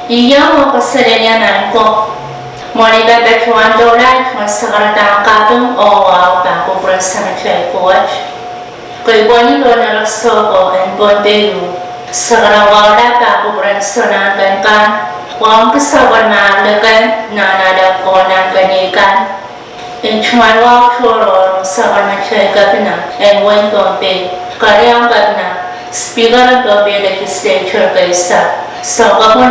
Iya mo kasalanan ko. Mori babatuan dolan kung sakarata kapong o bago sa nakay coach. Kay boni ko na laksoko and bondeyo. Sakarawala bago sa nagankan. Wang kasawan na lagan na nadako ng ganikan. In chumalwa choro sa nakay gabina and when bombe. Karyang gabina. Speaker of the legislature kaysa. So, kapon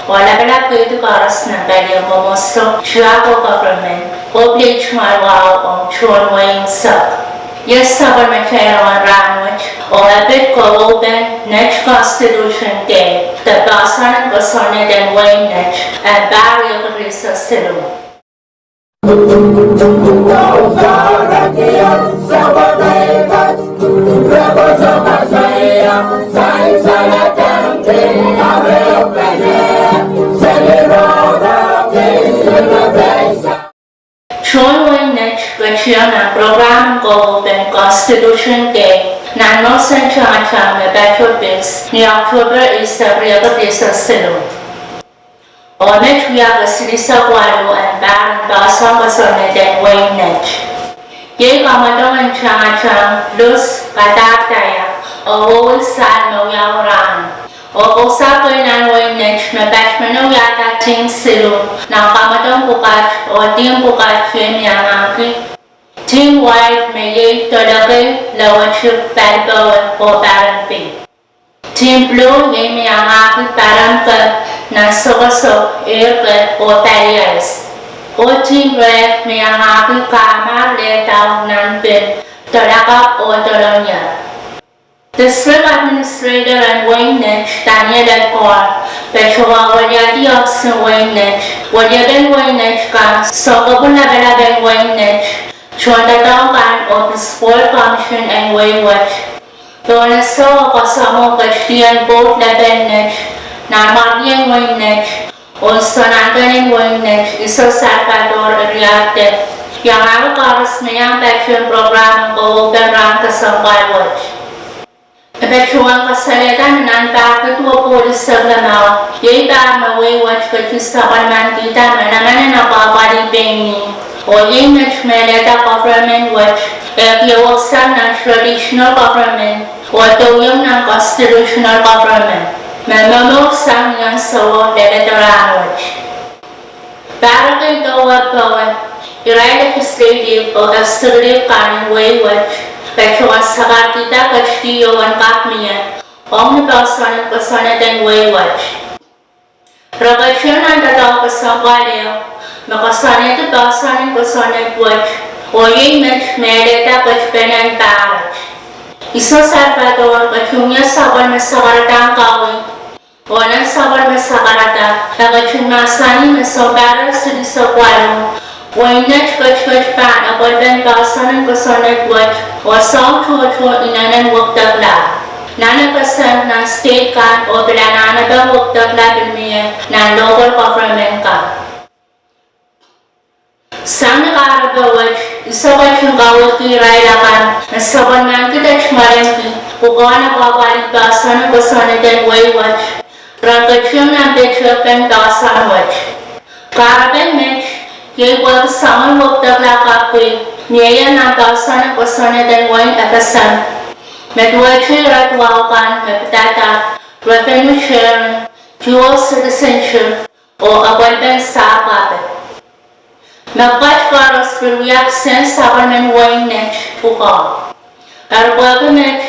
wala ko ito karas ng kanyang mamoso Chiago government, oblige marwaw ang chonwayang sak. Yes, sabar makarawan ranwich, audepen Kowoupen, Nett Constitution Day, the basan ng kosonned and wein Nett, at barrio ko sa silo. Nett kecil na program Kowoupen Constitution Day na nosen cha-cha na Battle Bix ni October isa riyagat isa silo. Nett wiyaga silisa kwalo ang barang basang kosonned and wein Nett. Ye kamadong ang cha-cha lus katataya o saan mawiyaw rahn. O usapoy ng wein Nett na batchmano yata ting silo ng kamadong bukat o ting bukat yun yang aki. Ting white may yay tolagay lawachuk balbaw o parang pink. Ting blue yay may ang aki parang ka na sokosok aircut o palias. O ting red may ang aki kamar letaw ng pin tolakap o tolonya. District Administrator and wein Nett, Daniel Pahr, Pechowa walyati oxen wein Nett, walyagan wein Nett ka, sokopon labalaban wein Nett, chontatawkan o the Sport Commission and Wein Watch. Tohn o kasamo kashtiyan both laban Nett, na magyan wein Nett, o sonangan wein Nett, iso Salvador Ariate, yang ako karas mayang batchon program ko Kowoupen kesempwal Watch. Betuang kasalitan ng bakit wa polis sa ganaw, yay ba maway watch kachusakan man kita manaman na napabalibing ni. O yay meleta government watch, yawagsan ng traditional government, o tuyong ng constitutional government. Mamamuksan ng sawo leletoran watch. Para kay gawag iray legislative o executive kaning way watch, Pechuan sakar kita kachtiyo ang kapmiya, ang nabasan ng kosonned and wein watch. Rakasyon ang tataw kasambaliyo, makasana ito basan ng kosonned watch, o yung meleta kachpenan pahr. Iso Salvador kachungya sabar masakarata ang kawin, o nang sabar masakarata, nakachung masani masabarar sa kwalo, wein Nett kachpan abalban basan ng kosonned watch, o song chua inanan wagdagla. Nanakasan ng state ka o bilanana ba wagdagla bilmiya ng local government ka. Sang nakaraba watch, isa ka siyang gawag kiray lakan na saban man kita chmarenki, bukaw na papalibasan ng kosonned and wein watch. Rangkachyung ng betyapen basan watch. Karaban Nett, yay wagsangan wagdagla kapwi, Niya ng basan ng kosonned and wein akasan. Medwachi ratwakan, mepatata, revenue sharing, dual citizenship, o abalban sa kapit. Magbat karos pilwiyak sen saban ng wein Nett bukaw. Arwago Nett,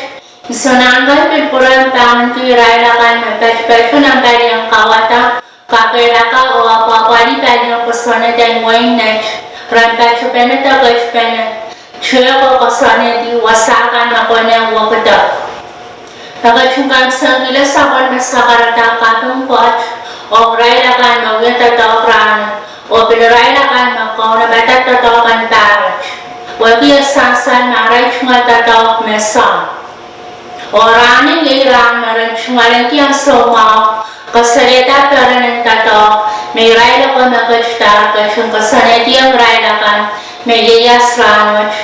isananggan pilpuran pangan kiray lakan mepatpatyo ng balyang kawata, kakilaka o apapali balyang kosonned and wein Nett. Ranpacho penata gachpena, chula ko kosonned di wasakan ako ng wakada. Nakachungkan sa gila sabon masakarata kapong pot, o raylakan magyatataw rahn, o pinaraylakan makaw na batataw kan pahr. Wagi asasan maray chungatataw mesang. O rahn ngay rahn maray chungalanki ang somaw, kasalita pero ng tataw, may raylakan magachtar kachung kosonned ang raylakan, may yayas ranwach,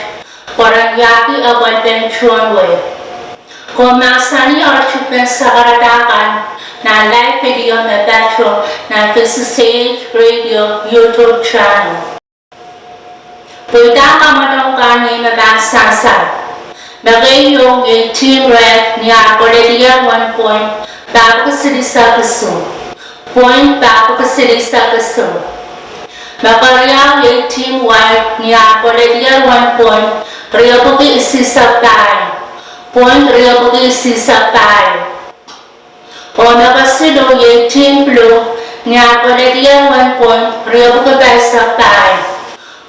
parang yaki abalben chunway. Kung masani archupen sa karatakan, na live video me bacho na Sage Radio YouTube channel. Puita kamadong kani me basasa. Bagay yung team red niya koledia 1 point bago kasilisa kaso. Point bago kasilisa kaso. Makarya yung team white niya koledia 1 point rio buki isisa tayo. Point rio buki isisa tayo. O nakasilo yung team blue niya koledia 1 point rio buki basa tayo.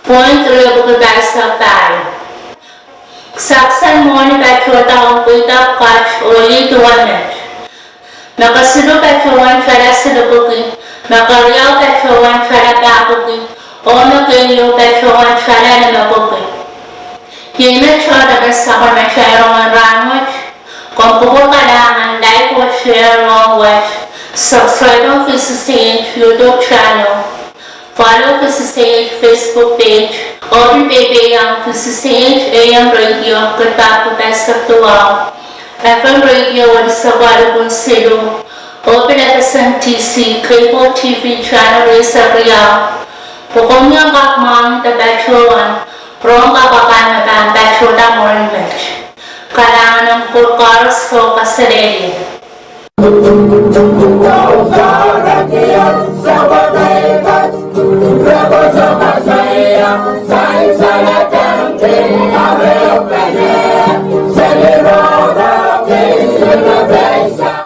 Point rio buki basa tayo. Saksan mo ni Petro taong puita catch o lito 1 match. Nakasilo Petro 1 kala silo buki. Makaryaw Petro 1 kala babuki. O nakayo Petro 1 kala na mabuki. Yun siya sa karmasyarong ang rangoch. Kung kailangan like or share wrong watch, subscribe ang Sage YouTube channel, follow Sage Facebook page, open baby ang Sage AM Radio katapos sa tuwa, FM Radio at sa Kowoupen Silo, open FSMTC, Cable TV channel sa Riyadh, pukong niyang kakmang tabachuan, Rong kapakan na bacho na morning match. Kailangan ng purkaros o kasalili. Sa